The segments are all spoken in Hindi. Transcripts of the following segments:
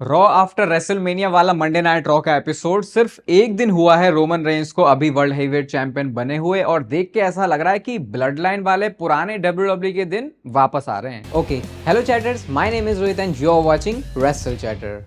रॉ आफ्टर रेसलमेनिया वाला मंडे नाइट रॉ का एपिसोड सिर्फ एक दिन हुआ है रोमन रेंस को अभी वर्ल्ड हेवीवेट चैंपियन बने हुए, और देख के ऐसा लग रहा है कि ब्लड लाइन वाले पुराने डब्ल्यूडब्ल्यू के दिन वापस आ रहे हैं। Okay, hello chatters, my name is Rohit and you are watching Wrestle Chatter.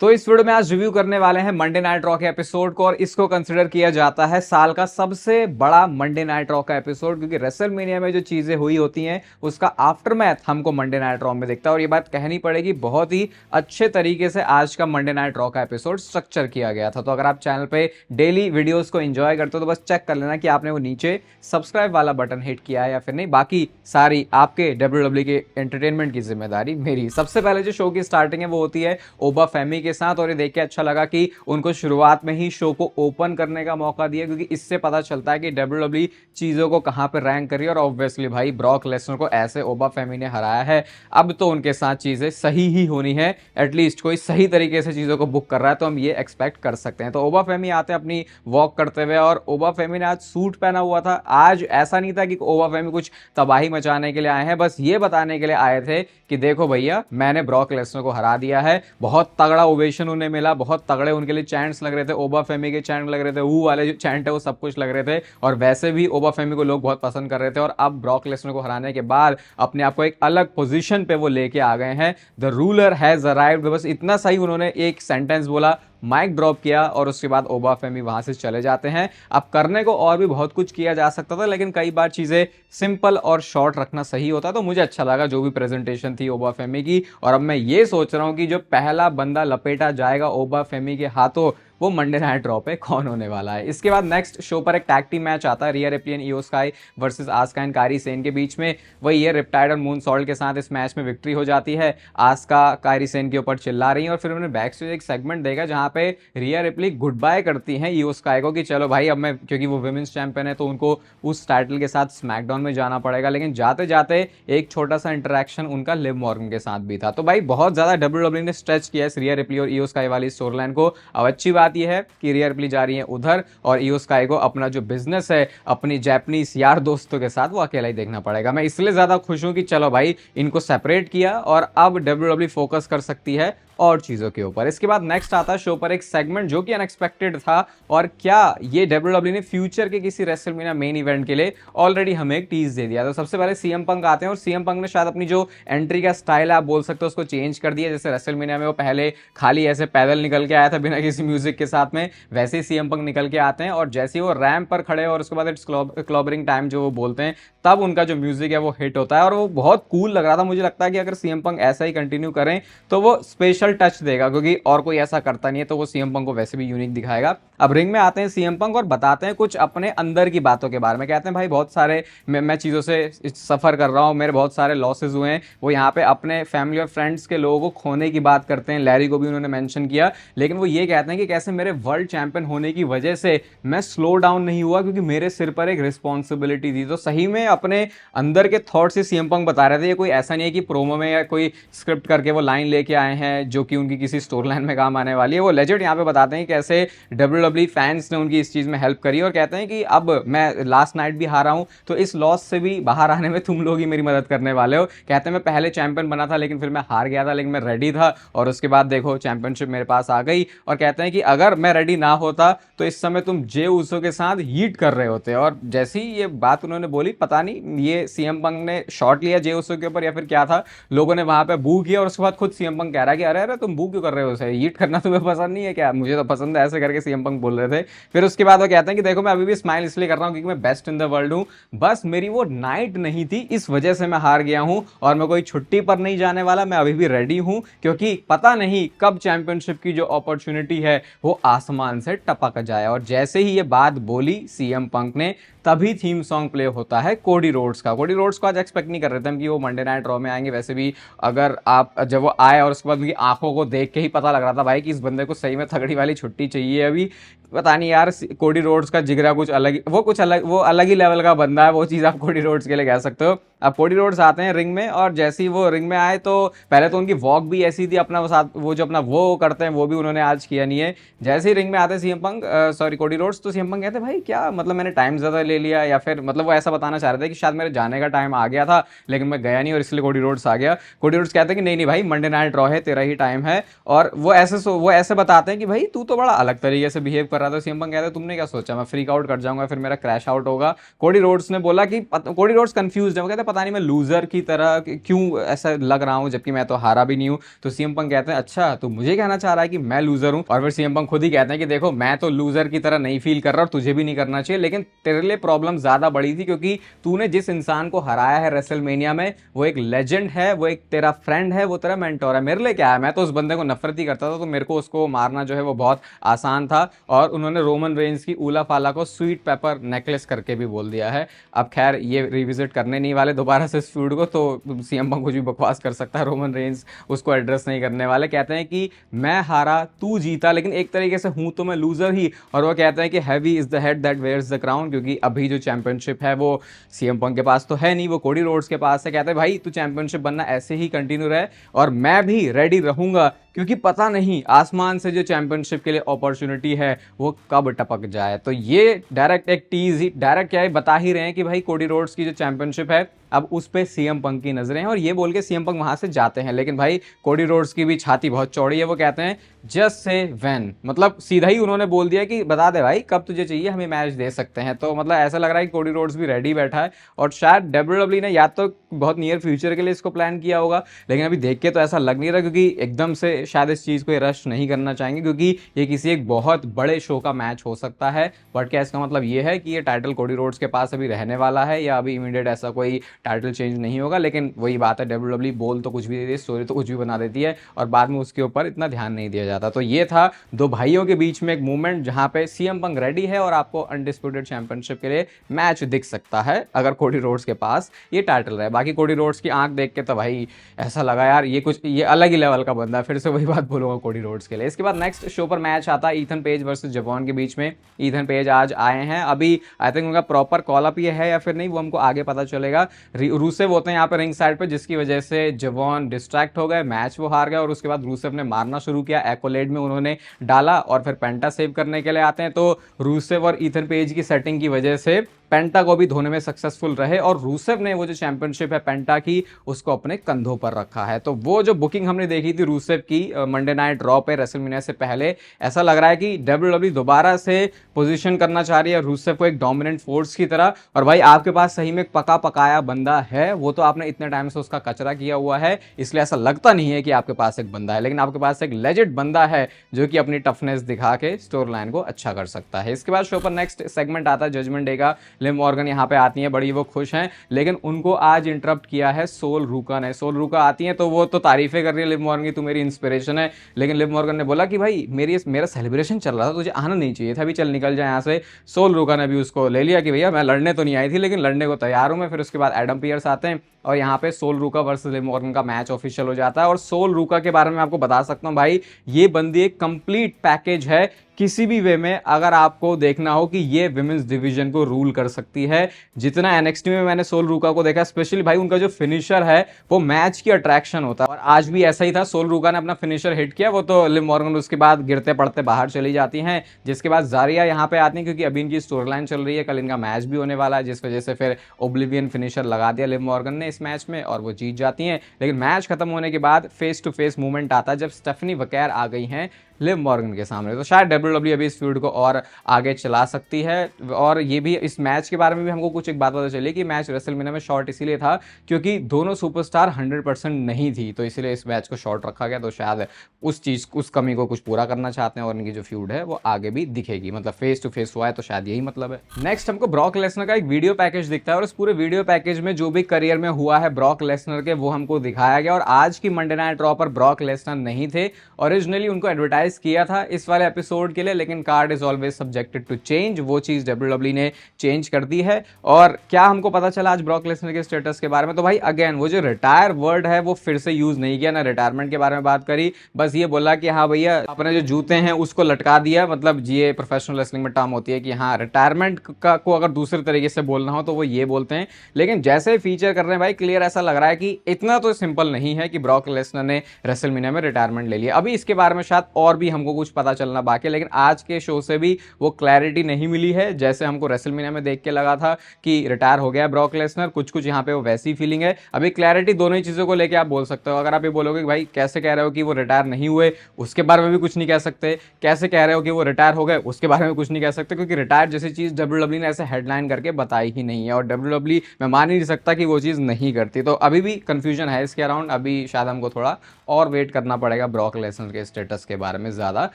तो इस वीडियो में आज रिव्यू करने वाले हैं मंडे नाइट रॉ के एपिसोड को, और इसको कंसिडर किया जाता है साल का सबसे बड़ा मंडे नाइट रॉ का एपिसोड, क्योंकि रेसलमेनिया में जो चीजें हुई होती हैं उसका आफ्टरमैथ हमको मंडे नाइट रॉ में दिखता है। और ये बात कहनी पड़ेगी, बहुत ही अच्छे तरीके से आज का मंडे नाइट रॉ का एपिसोड स्ट्रक्चर किया गया था। तो अगर आप चैनल पे डेली वीडियोस को एंजॉय करते हो तो बस चेक कर लेना कि आपने वो नीचे सब्सक्राइब वाला बटन हिट किया है या फिर नहीं। बाकी सारी आपके डब्ल्यूडब्ल्यू के एंटरटेनमेंट की जिम्मेदारी मेरी। सबसे पहले जो शो की स्टार्टिंग है वो होती है ओबा फेमी के साथ, और ये देख के अच्छा लगा कि उनको शुरुआत में ही शो को ओपन करने का मौका दिया, क्योंकि इससे पता चलता है कि डब्ल्यूडब्ल्यू चीजों को कहां पर रैंक कर रही है। और ऑब्वियसली भाई ब्रॉक लेसनर को ऐसे ओबा फेमी ने हराया है, अब तो उनके साथ चीजें सही ही होनी है। एटलीस्ट कोई सही तरीके से चीजों को बुक कर रहा है तो हम ये एक्सपेक्ट कर सकते हैं। तो ओबा फेमी आते हैं अपनी वॉक करते हुए, और ओबा फेमी ने आज सूट पहना हुआ था। आज ऐसा नहीं था कि ओबा फेमी कुछ तबाही मचाने के लिए आए हैं, बस ये बताने के लिए आए थे कि देखो भैया मैंने ब्रॉक लेसनर को हरा दिया है। बहुत तगड़ा ओवेशन उन्हें मिला, बहुत तगड़े उनके लिए चैंट्स लग रहे थे, ओबा फेमी के चैंट लग रहे थे, वो वाले जो चैंट है वो सब कुछ लग रहे थे। और वैसे भी ओबा फेमी को लोग बहुत पसंद कर रहे थे, और अब ब्रॉक लेसनर को हराने के बाद अपने आप को एक अलग पोजीशन पे वो लेके आ गए हैं। द रूलर हैज अराइव्ड, बस इतना सही उन्होंने एक सेंटेंस बोला, माइक ड्रॉप किया, और उसके बाद ओबा फेमी वहां से चले जाते हैं। अब करने को और भी बहुत कुछ किया जा सकता था, लेकिन कई बार चीजें सिंपल और शॉर्ट रखना सही होता। तो मुझे अच्छा लगा जो भी प्रेजेंटेशन थी ओबा फेमी की। और अब मैं ये सोच रहा हूं कि जो पहला बंदा लपेटा जाएगा ओबा फेमी के हाथों, वो मंडे नाइट ड्रॉ पे कौन होने वाला है। इसके बाद नेक्स्ट शो पर एक टैग टीम मैच आता है, रिया रिप्ली एंड इयो स्काई वर्सेस आस्का एंड कारी सेन के बीच में। वही है, रिप्टाइड और मून सॉल्ट के साथ इस मैच में विक्ट्री हो जाती है। आस्का कारी सेन के ऊपर चिल्ला रही है, और फिर उन्होंने बैक स्टेज एक सेगमेंट देखा जहां पे रिया रिप्ली गुड बाय करती हैं इयो स्काई को कि चलो भाई अब मैं, क्योंकि वो वुमेन्स चैंपियन है तो उनको उस टाइटल के साथ स्मैकडाउन में जाना पड़ेगा। लेकिन जाते जाते एक छोटा सा इंटरेक्शन उनका लिव मॉर्गन के साथ भी था। तो भाई बहुत ज्यादा डब्ल्यूडब्ल्यू ने स्ट्रेच किया है रिया रिप्ली और इयो स्काई वाली स्टोरी लाइन को। अब अच्छी बात यह है कि रिया रिप्ली जा रही है उधर, और इयो स्काई को अपना जो बिजनेस है अपनी जापानीज यार दोस्तों के साथ वो अकेला ही देखना पड़ेगा। मैं इसलिए ज्यादा खुश हूं कि चलो भाई इनको सेपरेट किया, और अब डब्ल्यूडब्ल्यू फोकस कर सकती है और चीजों के ऊपर। इसके बाद नेक्स्ट आता है शो पर एक सेगमेंट जो कि अनएक्सपेक्टेड था, और क्या ये डब्ल्यूडब्ल्यू ने फ्यूचर के किसी रेसलमेनिया मेन इवेंट के लिए ऑलरेडी हमें एक टीज दे दिया। तो सबसे पहले सीएम पंक आते हैं, और सीएम पंक ने शायद अपनी जो एंट्री का स्टाइल है आप बोल सकते हो उसको चेंज कर दिया। जैसे रेसलमेनिया में वो पहले खाली ऐसे पैदल निकल के आया था बिना किसी म्यूजिक के साथ में, वैसे ही सीएम पंक निकल के आते हैं, और जैसे ही वो रैंप पर खड़े और उसके बाद इट्स क्लॉबरिंग टाइम जो वो बोलते हैं, तब उनका जो म्यूजिक है वो हिट होता है, और वो बहुत कूल लग रहा था। मुझे लगता है कि अगर सीएम पंक ऐसा ही कंटिन्यू करें तो वो स्पेशल टच देगा, क्योंकि और कोई ऐसा करता नहीं है, तो वो सीएम पंक को वैसे भी यूनिक दिखाएगा। अब रिंग में आते हैं सीएम पंक और बताते हैं कुछ अपने अंदर की बातों के बारे में। कहते हैं भाई बहुत सारे मैं चीज़ों से सफ़र कर रहा हूँ, मेरे बहुत सारे लॉसेज हुए हैं। वो यहाँ पे अपने फैमिली और फ्रेंड्स के लोगों को खोने की बात करते हैं, लैरी को भी उन्होंने मेंशन किया। लेकिन वो ये कहते हैं कि कैसे मेरे वर्ल्ड चैंपियन होने की वजह से मैं स्लो डाउन नहीं हुआ, क्योंकि मेरे सिर पर एक रिस्पॉन्सिबिलिटी थी। तो सही में अपने अंदर के थॉट्स से सीएम पंक बता रहे थे। ये कोई ऐसा नहीं है कि प्रोमो में या कोई स्क्रिप्ट करके वो लाइन लेके आए हैं जो कि उनकी किसी स्टोरी लाइन में काम आने वाली है। वो लेजेंड यहाँ पे बताते हैं कि कैसे डब्ल्यूडब्ल्यू फैंस ने उनकी इस चीज में हेल्प करी, और कहते हैं कि अब मैं लास्ट नाइट भी हारा हूं, तो इस लॉस से भी बाहर आने में तुम लोग ही मेरी मदद करने वाले हो। कहते हैं मैं पहले चैंपियन बना था लेकिन फिर मैं हार गया था, लेकिन मैं रेडी था, और उसके बाद देखो चैंपियनशिप मेरे पास आ गई। और कहते हैं कि अगर मैं रेडी ना होता तो इस समय तुम जे ऊसो के साथ हीट कर रहे होते। और जैसी ये बात उन्होंने बोली, पता नहीं ये सीएम पंक ने शॉट लिया जे ऊसो के ऊपर या फिर क्या था, लोगों ने वहां पे बू किया, और उसके बाद खुद सीएम पंक कह रहा है कि अरे अरे तुम बू क्यों कर रहे हो, उसे हीट करना तुम्हें पसंद नहीं है क्या? मुझे तो पसंद है, ऐसे करके सीएम पंक बोल रहे थे। फिर उसके बाद वो कहते हैं कि देखो मैं अभी भी स्माइल इसलिए कर रहा हूं क्योंकि मैं बेस्ट इन द वर्ल्ड हूं, बस मेरी वो नाइट नहीं थी इस वजह से मैं हार गया हूं, और मैं कोई छुट्टी पर नहीं जाने वाला, मैं अभी भी रेडी हूं, क्योंकि पता नहीं कब चैंपियनशिप की जो अपॉर्चुनिटी है वो आसमान से टपक जाए। और जैसे ही ये बात बोली सीएम पंक ने, तभी थीम सॉन्ग प्ले होता है कोडी रोड्स का। कोडी रोड्स को आज एक्सपेक्ट नहीं कर रहे थे हम कि वो मंडे नाइट रॉ में आएंगे। वैसे भी अगर आप जब वो आए और उसके बाद उनकी आंखों को देख के ही पता लग रहा था भाई कि इस बंदे को सही में तगड़ी वाली छुट्टी चाहिए अभी। पता नहीं यार, कोडी रोड्स का जिगरा कुछ अलग, वो अलग ही लेवल का बंदा है। वो चीज़ आप कोडी रोड्स के लिए कह सकते हो। अब कोडी रोड्स आते हैं रिंग में, और जैसे ही वो रिंग में आए तो पहले तो उनकी वॉक भी ऐसी थी, अपना वो जो अपना वो करते हैं वो भी उन्होंने आज किया नहीं है। जैसे ही रिंग में आते CM Punk, sorry Cody Rhodes, तो सीएम पंक कहते हैं भाई क्या मतलब मैंने टाइम ज़्यादा ले लिया, या फिर मतलब वो ऐसा बताना चाह रहे थे कि शायद मेरे जाने का टाइम आ गया था लेकिन मैं गया नहीं और इसलिए कोडी रोड्स आ गया। कोडी रोड्स कहते हैं कि नहीं नहीं भाई मंडे नाइट रॉ है, तेरा ही टाइम है। और वो ऐसे बताते हैं कि भाई तू तो बड़ा अलग तरीके से बिहेव कर रहा था। सीएम पंक कहता है तुमने क्या सोचा मैं फ्रीक आउट कर जाऊंगा, फिर मेरा क्रैश आउट होगा। कोडी रोड्स ने बोला कि कोडी रोड्स कंफ्यूज है, वो कहते हैं पता नहीं मैं लूजर की तरह क्यों ऐसा लग रहा हूँ जबकि मैं तो हारा भी नहीं हूँ। तो सीएम पंक कहते हैं अच्छा तो मुझे कहना चाह रहा है कि मैं लूजर हूँ। और फिर सीएम पंक खुद ही कहते हैं कि देखो मैं तो लूजर की तरह नहीं फील कर रहा और तुझे भी नहीं करना चाहिए, लेकिन तेरे लिए प्रॉब्लम ज्यादा बड़ी थी क्योंकि तूने जिस इंसान को हराया है रेसलमेनिया में वो एक लेजेंड है, वो एक तेरा फ्रेंड है, वो तेरा मेंटोर है। मेरे लिए क्या है, मैं तो उस बंदे को नफरत ही करता था, तो मेरे को उसको मारना जो है वो बहुत आसान था। और उन्होंने रोमन रेंज की ऊला फाला को स्वीट पेपर नेकलेस करके भी बोल दिया है। अब खैर ये रिविजिट करने नहीं वाले दोबारा से इस फ्यूड को, तो सीएम पंक कुछ भी बकवास कर सकता है, रोमन रेंज उसको एड्रेस नहीं करने वाले। कहते हैं कि मैं हारा तू जीता, लेकिन एक तरीके से हूं तो मैं लूजर ही। और वो कहते हैं कि heavy is the head that wears the crown, क्योंकि अभी जो चैंपियनशिप है वो सीएम पंक के पास तो है नहीं, वो कोडी रोड्स के पास है। कहते हैं भाई तू चैंपियनशिप बनना ऐसे ही कंटिन्यू रहे और मैं भी रेडी रहूंगा, क्योंकि पता नहीं आसमान से जो चैंपियनशिप के लिए अपॉर्चुनिटी है वो कब टपक जाए। तो ये डायरेक्ट एक टीज ही डायरेक्ट क्या है बता ही रहे हैं कि भाई कोडी रोड्स की जो चैंपियनशिप है अब उस पे सीएम पंक की नजरें हैं। और ये बोल के सीएम पंक वहां से जाते हैं, लेकिन भाई कोडी रोड्स की भी छाती बहुत चौड़ी है। वो कहते हैं जस्ट से व्हेन, मतलब सीधा ही उन्होंने बोल दिया कि बता दे भाई कब तुझे चाहिए, हमें मैच दे सकते हैं। तो मतलब ऐसा लग रहा है कि कोडी रोड्स भी रेडी बैठा है और शायद डब्ल्यूडब्ल्यूई ने या तो बहुत नियर फ्यूचर के लिए इसको प्लान किया होगा, लेकिन अभी देख के तो ऐसा लग नहीं रहा, क्योंकि एकदम से शायद इस चीज को रश नहीं करना चाहेंगे, क्योंकि ये किसी एक बहुत बड़े शो का मैच हो सकता है। बट क्या इसका मतलब ये है कि ये टाइटल कोडी रोड्स के पास अभी रहने वाला है, या अभी इमीडिएट ऐसा कोई टाइटल चेंज नहीं होगा? लेकिन वही बात है, डब्ल्यूडब्ल्यूई बोल तो कुछ भी देती है, स्टोरी तो कुछ भी बना देती है और बाद में उसके ऊपर इतना ध्यान नहीं दिया जाता। तो ये था दो भाइयों के बीच में एक मूवमेंट जहां पे सीएम पंक रेडी है और आपको अनडिस्प्यूटेड चैंपियनशिप के लिए मैच दिख सकता है अगर कोडी रोड्स के पास ये टाइटल रहे। बाकी कोडी रोड्स की आंख देख के तो भाई ऐसा लगा यार ये अलग ही लेवल का बंदा है, फिर से वही बात बोलूंगा कोडी रोड्स के लिए। इसके बाद नेक्स्ट शो पर मैच आता है ईथन पेज वर्सेस जवॉन के बीच में। ईथन पेज आज आए हैं, अभी आई थिंक उनका प्रॉपर कॉल अप ये है या फिर नहीं वो हमको आगे पता चलेगा। रूसेव होते हैं यहाँ पे रिंग साइड पे, जिसकी वजह से जवॉन डिस्ट्रैक्ट हो गए, मैच वो हार गए और उसके बाद रूसेव ने मारना शुरू किया, एक्कोलेड में उन्होंने डाला और फिर पेंटा सेव करने के लिए आते हैं। तो रूसेव और ईथन पेज की सेटिंग की वजह से पेंटा को भी धोने में सक्सेसफुल रहे और रूसेव ने वो जो चैंपियनशिप है पेंटा की उसको अपने कंधों पर रखा है। तो वो जो बुकिंग हमने देखी थी रूसेव की मंडे नाइट रॉ पे रेसलमेनिया से पहले, ऐसा लग रहा है कि डब्ल्यूडब्ल्यूई दोबारा से पोजीशन करना चाह रही है रूसेव को एक डोमिनेंट फोर्स की तरह। और भाई आपके पास सही में पका पकाया बंदा है, वो तो आपने इतने टाइम से उसका कचरा किया हुआ है, इसलिए ऐसा लगता नहीं है कि आपके पास एक बंदा है, लेकिन आपके पास एक लेजेंड बंदा है जो कि अपनी टफनेस दिखा के स्टोर लाइन को अच्छा कर सकता है। इसके बाद शो पर नेक्स्ट सेगमेंट आता है जजमेंट डे का। लिव मॉर्गन यहाँ पे आती है, बड़ी वो खुश हैं, लेकिन उनको आज इंटरप्ट किया है सोल रूका ने। सोल रूका आती है तो वो तो तारीफें कर रही है लिव मॉर्गन की, तू मेरी इंस्पिरेशन है, लेकिन लिव मॉर्गन ने बोला कि भाई मेरा सेलिब्रेशन चल रहा था, तुझे आना नहीं चाहिए था, अभी चल निकल जाए यहाँ से। सोल रूका ने भी उसको ले लिया कि भैया मैं लड़ने तो नहीं आई थी लेकिन लड़ने को तैयार हूं मैं। फिर उसके बाद एडम पियर्स आते हैं और यहाँ पे सोल रूका वर्सेस लिव मॉर्गन का मैच ऑफिशियल हो जाता है। और सोल रूका के बारे में आपको बता सकता हूँ भाई, ये बंदी एक कंप्लीट पैकेज है किसी भी वे में। अगर आपको देखना हो कि ये विमेंस डिवीजन को रूल कर सकती है, जितना एनएक्सटी में मैंने सोल रूका को देखा, स्पेशली भाई उनका जो फिनिशर है वो मैच की अट्रैक्शन होता है। और आज भी ऐसा ही था, सोल रूका ने अपना फिनिशर हिट किया, वो तो लिव मॉर्गन उसके बाद गिरते पड़ते बाहर चली जाती हैं, जिसके बाद जारिया यहाँ पे आती है क्योंकि अभी इनकी स्टोरी लाइन चल रही है, कल इनका मैच भी होने वाला है, जिस वजह से फिर ओब्लिवियन फिनिशर लगा दिया लिव मॉर्गन ने इस मैच में और वो जीत जाती हैं। लेकिन मैच खत्म होने के बाद फेस टू फेस मूवमेंट आता है जब स्टेफनी वकैर आ गई हैं लिव मॉर्गन के सामने। तो शायद डब्ल्यूडब्ल्यूई अभी इस फील्ड को और आगे चला सकती है। और ये भी इस मैच के बारे में भी हमको कुछ एक बात पता चली कि मैच रेसलमेनिया में शॉर्ट इसीलिए था क्योंकि दोनों सुपरस्टार 100% नहीं थी, तो इसीलिए इस मैच को शॉर्ट रखा गया। तो शायद उस कमी को कुछ पूरा करना चाहते हैं और इनकी जो फ्यूड है वो आगे भी दिखेगी, मतलब फेस टू फेस हुआ है तो शायद यही मतलब है। नेक्स्ट हमको ब्रॉक लेसनर का एक वीडियो पैकेज दिखता है और इस पूरे वीडियो पैकेज में जो भी करियर में हुआ है ब्रॉक लेसनर के वो हमको दिखाया गया। और आज की मंडे नाइट रॉ पर ब्रॉक लेसनर नहीं थे, ओरिजिनली उनको एडवर्टाइज किया था इस वाले एपिसोड के लिए, लेकिन card is always subjected to change, वो चीज डब्ल्यूडब्ल्यूई ने चेंज कर दी है। और क्या हमको पता चला आज ब्रॉक लेसनर के स्टेटस के बारे में, तो भाई अगेन वो जो रिटायर वर्ड है वो फिर से यूज नहीं किया, ना रिटायरमेंट के बारे में बात करी, बस ये बोला कि हाँ भैया अपने जो जूते हैं उसको लटका दिया। मतलब ये प्रोफेशनल रेसलिंग में टर्म होती है कि हाँ रिटायरमेंट को अगर दूसरे तरीके से बोलना हो तो वो ये बोलते हैं, लेकिन जैसे फीचर कर रहे हैं भाई क्लियर ऐसा लग रहा है कि इतना तो सिंपल नहीं है कि ब्रॉक लेसनर ने रेसलमेनिया में रिटायरमेंट ले लिया। अभी इसके बारे में शायद और भी हमको कुछ पता चलना बाकी है, लेकिन आज के शो से भी वो क्लैरिटी नहीं मिली है जैसे हमको रेसलमेनिया में देख के लगा था कि रिटायर हो गया ब्रॉक लेसनर। कुछ कुछ यहाँ पे वो वैसी फीलिंग है। अभी क्लैरिटी दोनों ही चीज़ों को लेके आप बोल सकते हो। अगर आप ये बोलोगे कि भाई कैसे कह रहे हो कि वो रिटायर नहीं हुए, उसके बारे में भी कुछ नहीं कह सकते। कैसे कह रहे हो कि वो रिटायर हो गए, उसके बारे में कुछ नहीं कह सकते, क्योंकि रिटायर जैसी चीज़ WWE ने ऐसे हेडलाइन करके बताई ही नहीं है, और WWE मैं मान ही नहीं सकता कि वो चीज़ नहीं करती। तो अभी भी कंफ्यूजन है इसके अराउंड। अभी शायद हमको थोड़ा और वेट करना पड़ेगा ब्रॉक लेसनर के स्टेटस के बारे में ज़्यादा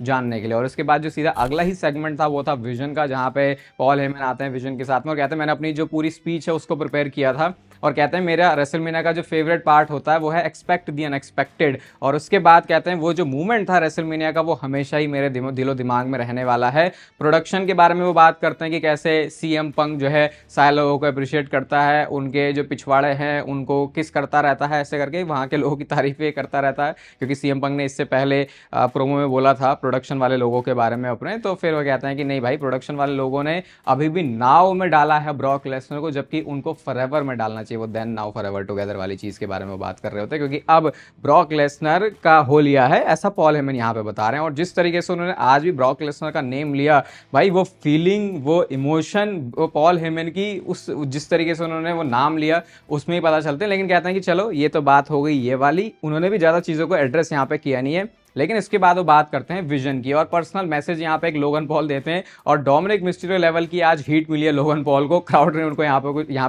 जानने के लिए। और इसके बाद जो सीधा अगला ही सेगमेंट था वो था विजन का, जहाँ पे पॉल हेमन आते हैं विजन के साथ में और कहते हैं मैंने अपनी जो पूरी स्पीच है उसको प्रिपेयर किया था, और कहते हैं मेरा रेसलमेनिया का जो फेवरेट पार्ट होता है वो है एक्सपेक्ट दी अनएक्सपेक्टेड। और उसके बाद कहते हैं वो जो मूवमेंट था रेसलमेनिया का वो हमेशा ही मेरे दिलो दिमाग में रहने वाला है। प्रोडक्शन के बारे में वो बात करते हैं कि कैसे सीएम पंक जो है सारे लोगों को अप्रिशिएट करता है, उनके जो पिछवाड़े हैं उनको किस करता रहता है, ऐसे करके वहाँ के लोगों की तारीफें करता रहता है, क्योंकि सीएम पंक ने इससे पहले प्रोमो में बोला था प्रोडक्शन वाले लोगों के बारे में अपने। तो फिर वो कहते हैं कि नहीं भाई, प्रोडक्शन वाले लोगों ने अभी भी नाव में डाला है ब्रॉक लेसनर को, जबकि उनको फॉरएवर में डालना चाहिए। वो देन नाउ फॉरएवर टुगेदर वाली चीज के बारे में बात कर रहे होते हैं, क्योंकि अब ब्रॉक लेसनर का हो लिया है, ऐसा पॉल हेमन यहाँ पे बता रहे हैं। और जिस तरीके से उन्होंने आज भी ब्रॉक लेसनर का नेम लिया भाई, वो फीलिंग, वो इमोशन, वो पॉल हेमन की उस जिस तरीके से उन्होंने वो नाम लिया उसमें ही पता चलते हैं। लेकिन कहते हैं कि चलो ये तो बात हो गई ये वाली, उन्होंने भी ज़्यादा चीज़ों को एड्रेस यहाँ पे किया नहीं है। लेकिन इसके बाद वो बात करते हैं विजन की, और पर्सनल मैसेज यहाँ पे एक लोगन पॉल देते हैं, और डोमिनिक मिस्टीरियो लेवल की आज हीट मिली है लोगन पॉल को। क्राउड ने उनको यहाँ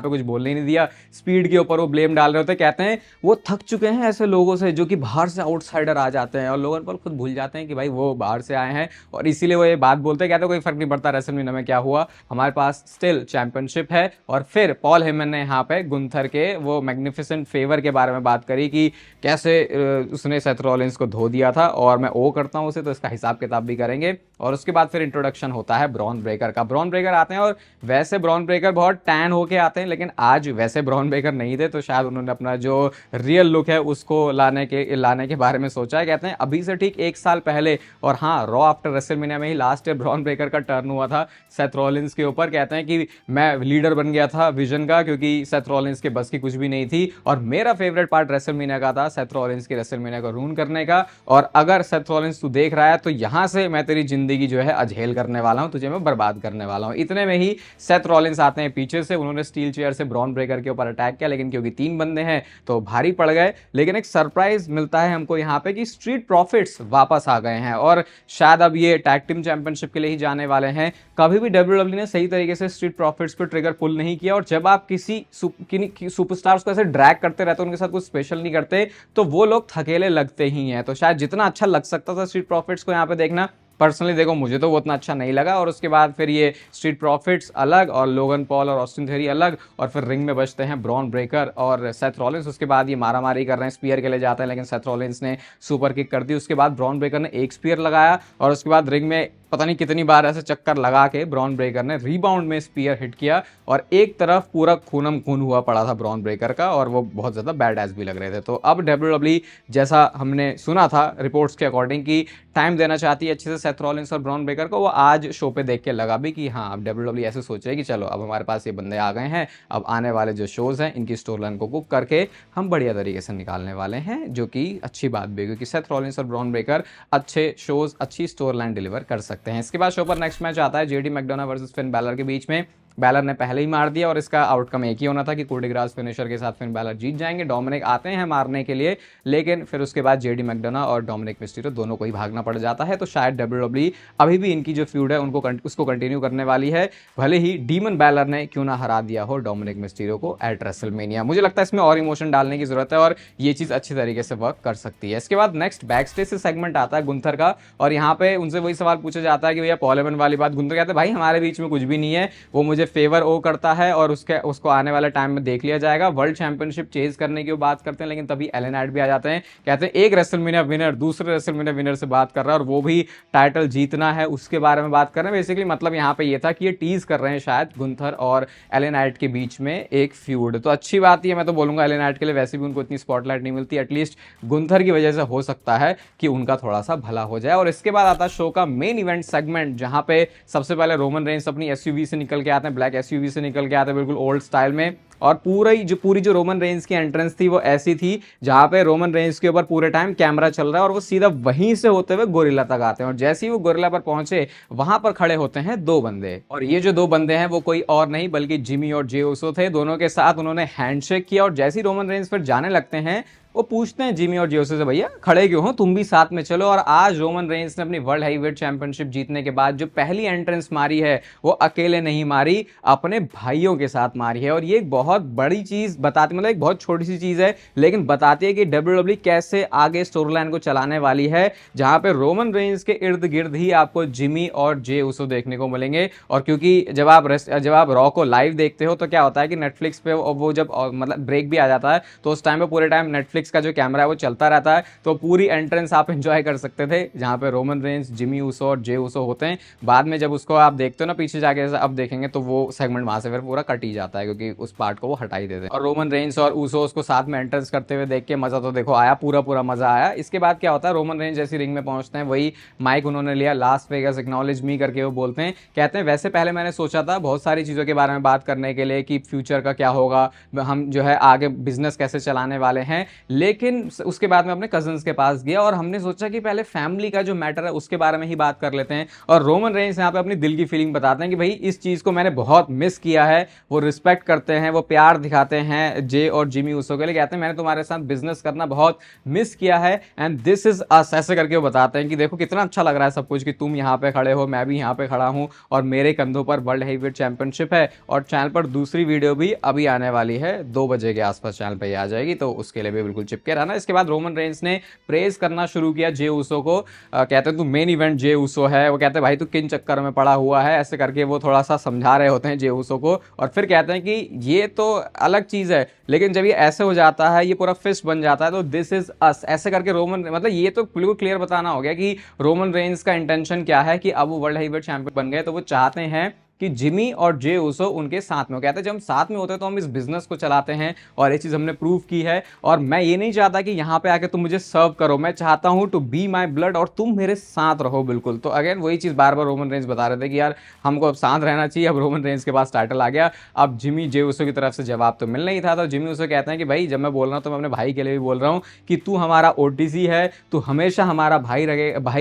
पे कुछ बोलने नहीं दिया, स्पीड के ऊपर वो ब्लेम डाल रहे होते। कहते हैं वो थक चुके हैं ऐसे लोगों से जो कि बाहर से आउटसाइडर आ जाते हैं, और लोगन पॉल खुद भूल जाते हैं कि भाई वो बाहर से आए हैं, और इसीलिए वो ये बात बोलते हैं। कहते हैं कोई फर्क नहीं पड़ता रेसलमेनिया में क्या हुआ, हमारे पास स्टिल चैंपियनशिप है। और फिर पॉल हेमन ने यहाँ पे गुंथर के वो मैग्निफिसेंट फेवर के बारे में बात करी कि कैसे उसने सेथ रॉलिंस को धो दिया था, और मैं ओ करता हूं उसे, तो इसका हिसाब किताब भी करेंगे। और उसके बाद फिर इंट्रोडक्शन होता है ब्रॉन ब्रेकर का। ब्रॉन ब्रेकर आते हैं, और वैसे ब्रॉन ब्रेकर बहुत टैन होके आते हैं, लेकिन आज वैसे ब्रॉन ब्रेकर नहीं थे, तो शायद उन्होंने अपना जो रियल लुक है उसको लाने के बारे में सोचा है। कहते हैं अभी से ठीक 1 साल पहले, और हाँ, रॉ आफ्टर रेसलमेनिया में ही लास्ट ईयर ब्रॉन ब्रेकर का टर्न हुआ था सेथ रॉलिंस के ऊपर। कहते हैं कि मैं लीडर बन गया था विजन का, क्योंकि सेथ रॉलिंस के बस की कुछ भी नहीं थी, और मेरा फेवरेट पार्ट रेसलमेनिया का था सेथ रॉलिंस के रेसलमेनिया को रून करने का। और अगर सेथ रॉलिंस तू देख रहा है तो यहां से मैं तेरी जिंदगी जो है अझेल करने वाला हूं, तुझे मैं बर्बाद करने वाला हूं। इतने में ही सेथ रॉलिंस आते हैं पीछे से, उन्होंने स्टील चेयर से ब्रॉन ब्रेकर के ऊपर अटैक किया, लेकिन क्योंकि 3 बंदे हैं तो भारी पड़ गए। लेकिन एक सरप्राइज मिलता है हमको यहाँ पे कि स्ट्रीट प्रॉफिट्स वापस आ गए हैं, और शायद अब ये टैग टीम चैंपियनशिप के लिए ही जाने वाले हैं। कभी भी WWE ने सही तरीके से स्ट्रीट प्रॉफिट्स पे ट्रिगर पुल नहीं किया, और जब आप किसी सुपरस्टार्स को ऐसे ड्रैग करते रहते हो, उनके साथ कुछ स्पेशल नहीं करते, तो वो लोग थकेले लगते ही हैं। तो शायद जितना अच्छा लग सकता था स्ट्रीट प्रॉफिट्स को यहाँ पे देखना, पर्सनली देखो मुझे तो वो उतना अच्छा नहीं लगा। और उसके बाद फिर ये स्ट्रीट प्रॉफिट्स अलग, और लोगन पॉल और ऑस्टिन थ्योरी अलग, और फिर रिंग में बचते हैं ब्रॉन ब्रेकर और सेथ रॉलिंस। उसके बाद ये मारामारी कर रहे हैं, स्पीयर के लिए जाते हैं, लेकिन सेथ रॉलिंस ने सुपर किक कर दी। उसके बाद ब्रॉन ब्रेकर ने एक स्पीयर लगाया, और उसके बाद रिंग में पता नहीं कितनी बार ऐसे चक्कर लगा के ब्रॉन ब्रेकर ने रिबाउंड में स्पीयर हिट किया, और एक तरफ पूरा खूनम खून हुआ पड़ा था ब्रॉन ब्रेकर का, और वो बहुत ज़्यादा बैड एस भी लग रहे थे। तो अब WWE जैसा हमने सुना था रिपोर्ट्स के अकॉर्डिंग कि टाइम देना चाहती है अच्छे से सेथ रॉलिंस और ब्रॉन ब्रेकर को, वो आज शो पे देख के लगा भी कि हाँ, अब WWE ऐसे सोचे कि चलो अब हमारे पास ये बंदे आ गए हैं, अब आने वाले जो शोज़ हैं इनकी स्टोरी लाइन को कुक करके हम बढ़िया तरीके से निकालने वाले हैं, जो कि अच्छी बात भी है, क्योंकि सेथ रॉलिंस और ब्रॉन ब्रेकर अच्छे शोज़, अच्छी स्टोरी लाइन डिलीवर कर सकते हैं। इसके बाद शो पर नेक्स्ट मैच आता है JD McDonagh versus Finn Balor के बीच में। बैलर ने पहले ही मार दिया, और इसका आउटकम एक ही होना था कि कोडी ग्रास फिनिशर के साथ फिन बैलर जीत जाएंगे। डोमिनिक आते हैं मारने के लिए, लेकिन फिर उसके बाद जेडी मैकडोना और डोमिनिक मिस्टीरियो दोनों को ही भागना पड़ जाता है। तो शायद WWE अभी भी इनकी जो फ्यूड है उसको कंटिन्यू करने वाली है, भले ही डीमन बैलर ने क्यों ना हरा दिया हो डोमिनिक मिस्टीरियो को एट रेसलमेनिया। मुझे लगता है इसमें और इमोशन डालने की जरूरत है, और ये चीज़ अच्छी तरीके से वर्क कर सकती है। इसके बाद नेक्स्ट बैक स्टेज से सेगमेंट आता है गुंथर का, और यहाँ पे उनसे वही सवाल पूछा जाता है कि भैया पॉल हेमन वाली बात। गुंथर कहते हैं भाई हमारे बीच में कुछ भी नहीं है, वो मुझे फेवर ओ करता है, और उसको आने वाले टाइम में देख लिया जाएगा। वर्ल्ड चैंपियनशिप चेज करने की वो बात करते हैं, लेकिन तभी एलन नाइट भी आ जाते हैं। कहते हैं एक रेसलमेनिया विनर दूसरे रेसलमेनिया विनर से बात कर रहा है, और वो भी टाइटल जीतना है, उसके बारे में बात कर रहे हैं। बेसिकली मतलब यहाँ पे ये था कि ये टीज कर रहे हैं शायद गुंथर और एलन नाइट के बीच में एक फ्यूड। तो अच्छी बात ही है, मैं तो बोलूंगा एलन नाइट के लिए वैसे भी उनको इतनी स्पॉटलाइट नहीं मिलती, एटलीस्ट गुंथर की वजह से हो सकता है कि उनका थोड़ा सा भला हो जाए। और इसके बाद आता है शो का मेन इवेंट सेगमेंट, जहां पे सबसे पहले रोमन रेंस अपनी SUV से निकल के आते हैं, ब्लैक SUV से निकल के आते हैं बिल्कुल ओल्ड स्टाइल में, और पूरी जो रोमन रेंज की एंट्रेंस थी वो ऐसी थी जहां पे रोमन रेंज के ऊपर पूरे टाइम कैमरा चल रहा है और वो सीधा वहीं से होते हुए गोरिल्ला तक आते हैं और जैसे ही वो गोरिल्ला पर पहुंचे वहां पर खड़े होते हैं दो बंदे और ये जो दो बंदे हैं वो कोई और नहीं बल्कि जिमी और जे उसो थे। दोनों के साथ उन्होंने हैंडशेक किया और जैसे ही रोमन रेंज पर जाने लगते हैं वो पूछते हैं जिमी और जे उसो से, भैया खड़े क्यों हो, तुम भी साथ में चलो। और आज रोमन रेंज ने अपनी वर्ल्ड हैवीवेट चैंपियनशिप जीतने के बाद जो पहली एंट्रेंस मारी है वो अकेले नहीं मारी, अपने भाइयों के साथ मारी है। और ये एक बहुत बड़ी चीज बताती, मतलब एक बहुत छोटी सी चीज है लेकिन बताती है कि डब्ल्यूडब्ल्यूई कैसे आगे स्टोरी लाइन को चलाने वाली है, जहां पे रोमन रेंज के इर्द गिर्द ही आपको जिमी और जे उसो देखने को मिलेंगे। और क्योंकि जब आप रॉ को लाइव देखते हो तो क्या होता है कि नेटफ्लिक्स पे वो जब मतलब ब्रेक भी आ जाता है तो उस टाइम पे पूरे टाइम नेटफ्लिक्स का जो कैमरा है वो चलता रहता है, तो पूरी एंट्रेंस आप एंजॉय कर सकते थे जहां पे रोमन रेंज, जिमी उसो और जे उसो होते हैं। बाद में जब उसको आप देखते हो ना पीछे जाके अब देखेंगे तो वो सेगमेंट वहां से फिर पूरा कट ही जाता है क्योंकि उस पार्ट को वो हटा ही देते हैं। और रोमन रेंज और उसो उसको साथ में एंट्रेंस करते हुए देख के मजा तो देखो आया, पूरा मजा आया। इसके बाद क्या होता है, रोमन रेंज जैसी रिंग में पहुंचते हैं वही माइक उन्होंने लिया, लास्ट वेगास एक्नॉलेज मी करके वो बोलते हैं, कहते हैं वैसे पहले मैंने सोचा था बहुत सारी चीजों के बारे में बात करने के लिए कि फ्यूचर का क्या होगा, हम जो है आगे बिजनेस कैसे चलाने वाले हैं, लेकिन उसके बाद में अपने कजन्स के पास गया और हमने सोचा कि पहले फैमिली का जो मैटर है उसके बारे में ही बात कर लेते हैं। और रोमन रेंज यहाँ पे अपनी दिल की फीलिंग बताते हैं कि भाई इस चीज को मैंने बहुत मिस किया है। वो रिस्पेक्ट करते हैं, वो प्यार दिखाते हैं जे और जिमी उसो के लिए, कहते हैं मैंने तुम्हारे साथ बिजनेस करना बहुत मिस किया है एंड दिस इज अस, ऐसे करके वो बताते हैं कि देखो कितना अच्छा लग रहा है सब कुछ कि तुम यहाँ पे खड़े हो, मैं भी यहाँ पे खड़ा हूँ और मेरे कंधों पर वर्ल्ड हैवीवेट चैंपियनशिप है। और चैनल पर दूसरी वीडियो भी अभी आने वाली है, 2 बजे के आसपास चैनल पे आ जाएगी, तो उसके लिए भी बिल्कुल चिपके रहना। इसके बाद रोमन रेंज ने प्रेज करना शुरू किया जे उसो को, कहते हैं तू मेन इवेंट जे उसो है, वो कहते हैं भाई तू किन चक्कर में पड़ा हुआ है, ऐसे करके वो थोड़ा सा समझा रहे होते हैं जे उसो को। और फिर कहते हैं कि ये तो अलग चीज है लेकिन जब ये ऐसे हो जाता है, ये पूरा फिस्ट बन जाता है तो दिस इज अस, ऐसे करके रोमन, मतलब ये तो बिल्कुल क्लियर बताना हो गया कि रोमन रेंज का इंटेंशन क्या है कि अब वो वर्ल्ड हैवीवेट चैंपियन बन गए तो वो चाहते हैं कि जिमी और जे उसो उनके साथ में हो। कहते हैं जब हम साथ में होते हैं तो हम इस बिजनेस को चलाते हैं और ये चीज हमने प्रूव की है और मैं ये नहीं चाहता कि यहाँ पे आके तुम मुझे सर्व करो, मैं चाहता हूं टू बी माई ब्लड और तुम मेरे साथ रहो बिल्कुल। तो अगेन वही चीज बार बार रोमन रेंज बता रहे थे कि यार हमको अब साथ रहना चाहिए। अब रोमन रेंज के पास टाइटल आ गया, अब जिमी जे उसो की तरफ से जवाब तो मिल नहीं था, तो जिमी उसो कहते हैं कि भाई जब मैं बोल रहा हूँ तो मैं अपने भाई के लिए भी बोल रहा हूँ कि तू हमारा ओटीसी है, तू हमेशा हमारा भाई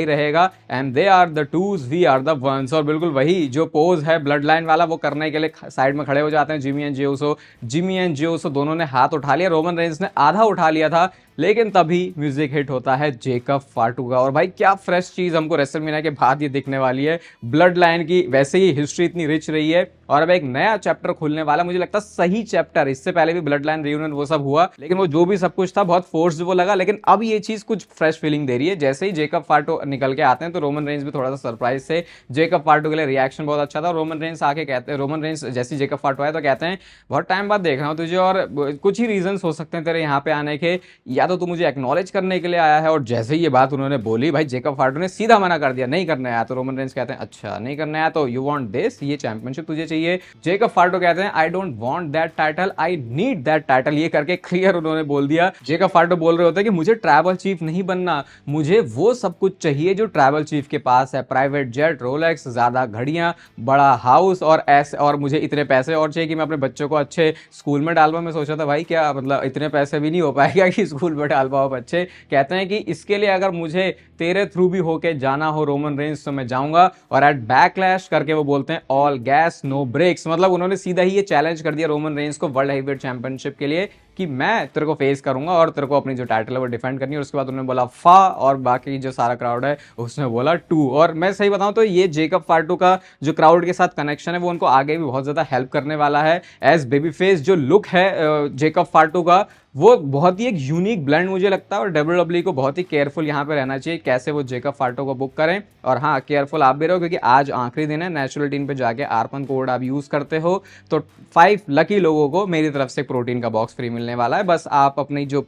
रहेगा and they are the twos, we are the ones. और बिल्कुल वही जो पोज है ब्लड लाइन वाला वो करने के लिए साइड में खड़े हो जाते हैं जिमी एंड जे उसो दोनों ने हाथ उठा लिया, रोमन रेंज ने आधा उठा लिया था, लेकिन तभी म्यूजिक हिट होता है जेकब फाटू का। और भाई क्या फ्रेश चीज हमको रेसलमेनिया के बाद ये दिखने वाली है। ब्लड लाइन की वैसे ही हिस्ट्री इतनी रिच रही है और अब एक नया चैप्टर खुलने वाला, मुझे लगता है सही चैप्टर। इससे पहले भी ब्लड लाइन रियूनियन वो सब हुआ लेकिन वो जो भी सब कुछ था बहुत फोर्स्ड वो लगा, लेकिन अब ये चीज कुछ फ्रेश फीलिंग दे रही है। जैसे ही जेकब फाटू निकल के आते हैं तो रोमन रेंज भी थोड़ा सा सरप्राइज थे, जेकब फाटू के लिए रिएक्शन बहुत अच्छा था। रोमन रेंज आके कहते हैं, रोमन रेंज जैसे जेकब फाटू आए तो कहते हैं बहुत टाइम बाद देख रहा हूँ तुझे और कुछ ही रीजन हो सकते हैं तेरे यहाँ पे आने के, या तो तू मुझे एक्नॉलेज करने के लिए आया है। और जैसे ही ये बात उन्होंने बोली भाई जेकब फाटू ने सीधा मना कर दिया, नहीं करने आया। तो रोमन रेंज कहते हैं अच्छा नहीं करने आया तो यू वांट दिस, ये चैंपियनशिप तुझे चाहिए। जेकब फाटू कहते हैं I don't want that title, I need that title, ये करके क्लियर उन्होंने बोल दिया। जेकब फाटू बोल रहे होते हैं कि मुझे ट्राइबल चीफ नहीं बनना, मुझे वो सब कुछ चाहिए जो ट्राइबल चीफ के पास है, प्राइवेट जेट, रोलेक्स, ज्यादा घड़ियां, बड़ा हाउस और ऐसे, और मुझे इतने पैसे और चाहिए कि मैं अपने बच्चों को अच्छे स्कूल में डाल पाऊं। मैं सोचा था भाई क्या मतलब इतने पैसे भी नहीं हो पाएगा कि स्कूल में डाल पाओ बच्चे। कहते हैं कि इसके लिए अगर मुझे तेरे थ्रू भी होके जाना हो रोमन रेंज तो मैं जाऊंगा। और एट बैकलैश करके वो बोलते हैं ऑल गैस नो ब्रेक्स, मतलब उन्होंने सीधा ही ये चैलेंज कर दिया रोमन रेंज को वर्ल्ड हैवीवेट चैंपियनशिप के लिए कि मैं तेरे को फेस करूंगा और तेरे को अपनी जो टाइटल है वो डिफेंड करनी है। और उसके बाद उन्होंने बोला फा और बाकी जो सारा क्राउड है उसने बोला टू। और मैं सही बताऊं तो ये जेकब फाटू का जो क्राउड के साथ कनेक्शन है वो उनको आगे भी बहुत ज्यादा हेल्प करने वाला है। एज बेबी फेस जो लुक है जेकब फाटू का वो बहुत ही एक यूनिक ब्लेंड मुझे लगता है और डब्ल्यूडब्ल्यूई को बहुत ही केयरफुल यहाँ पे रहना चाहिए कैसे वो जेकब फाटो को बुक करें। और हाँ केयरफुल आप भी रहो क्योंकि आज आखिरी दिन है, नेचुरल टीम पे जाके आरपन कोड आप यूज करते हो तो 5 लकी लोगों को मेरी तरफ से प्रोटीन का बॉक्स फ्री मिलने मिलने वाला है। बस आप अपनी जो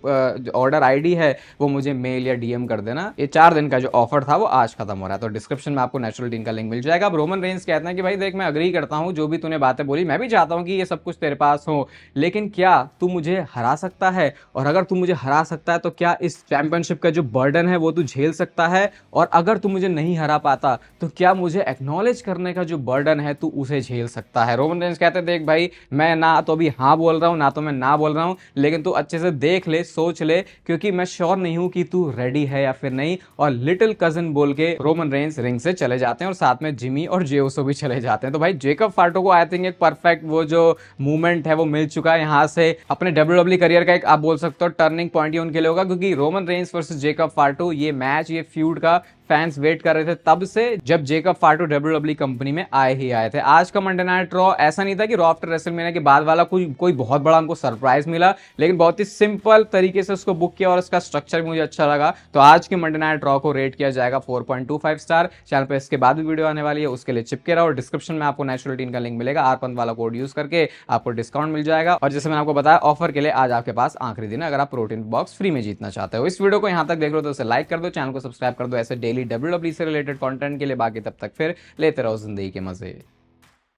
ऑर्डर आईडी है वो मुझे मेल या डीएम कर देना। ये 4 दिन का जो ऑफर था वो आज खत्म हो रहा है। तो डिस्क्रिप्शन में आपको नेचुरल टीन का लिंक मिल जाएगा। अब रोमन रेंस कहते हैं कि भाई देख, मैं अग्री करता हूँ जो भी तूने बातें बोली, मैं भी चाहता हूँ कि ये सब कुछ तेरे पास हो, लेकिन क्या तू मुझे हरा सकता है? और अगर तू मुझे हरा सकता है तो क्या इस चैंपियनशिप का जो बर्डन है वो तू झेल सकता है? और अगर तू मुझे नहीं हरा पाता तो क्या मुझे एक्नॉलेज करने का जो बर्डन है तू उसे झेल सकता है? रोमन रेंस कहते हैं देख भाई, मैं ना तो अभी हाँ बोल रहा हूँ ना तो मैं ना बोल रहा हूँ, लेकिन तू अच्छे से देख ले, सोच ले, क्योंकि मैं श्योर नहीं हूं कि तू रेडी है या फिर नहीं। और लिटिल कजिन बोल के रोमन रेंस रिंग से चले जाते हैं और साथ में जिमी और जेउसो भी चले जाते हैं। तो भाई जेकब फार्टो को आई थिंक एक परफेक्ट वो जो मूवमेंट है वो मिल चुका है यहाँ से। अपने WWE करियर का एक आप बोल सकते हो टर्निंग पॉइंट ही उनके लिए होगा, क्योंकि रोमन रेंस वर्सेस जेकब फार्टो ये मैच, ये फ्यूड का फैंस वेट कर रहे थे तब से, जब जेकब फार्टो WWE कंपनी में आए ही आए थे। आज का मंडे नाइट रॉ ऐसा नहीं था कि रॉ आफ्टर रेसलमेनिया के बाद वाला कोई बहुत बड़ा हमको सरप्राइज मिला, लेकिन बहुत ही सिंपल तरीके से उसको बुक किया और उसका स्ट्रक्चर मुझे अच्छा लगा। तो आज के मंडे नाइट रॉ को रेट किया जाएगा 4.25 स्टार। चैनल पे इसके बाद भी वीडियो आने वाली है, उसके लिए चिपके रहो। डिस्क्रिप्शन में आपको नेचुरल टीन का लिंक मिलेगा, आरपंत वाला कोड यूज करके आपको डिस्काउंट मिल जाएगा। और जैसे मैंने आपको बताया, ऑफर के लिए आज आपके पास आखिरी दिन है अगर आप प्रोटीन बॉक्स फ्री में जीतना चाहते हो। इस वीडियो को यहां तक देख रहे हो तो उसे लाइक कर दो, चैनल को सब्सक्राइब कर दो ऐसे डेली WWE से रिलेटेड कंटेंट के लिए। बाकी तब तक फिर लेते रहो जिंदगी के मजे।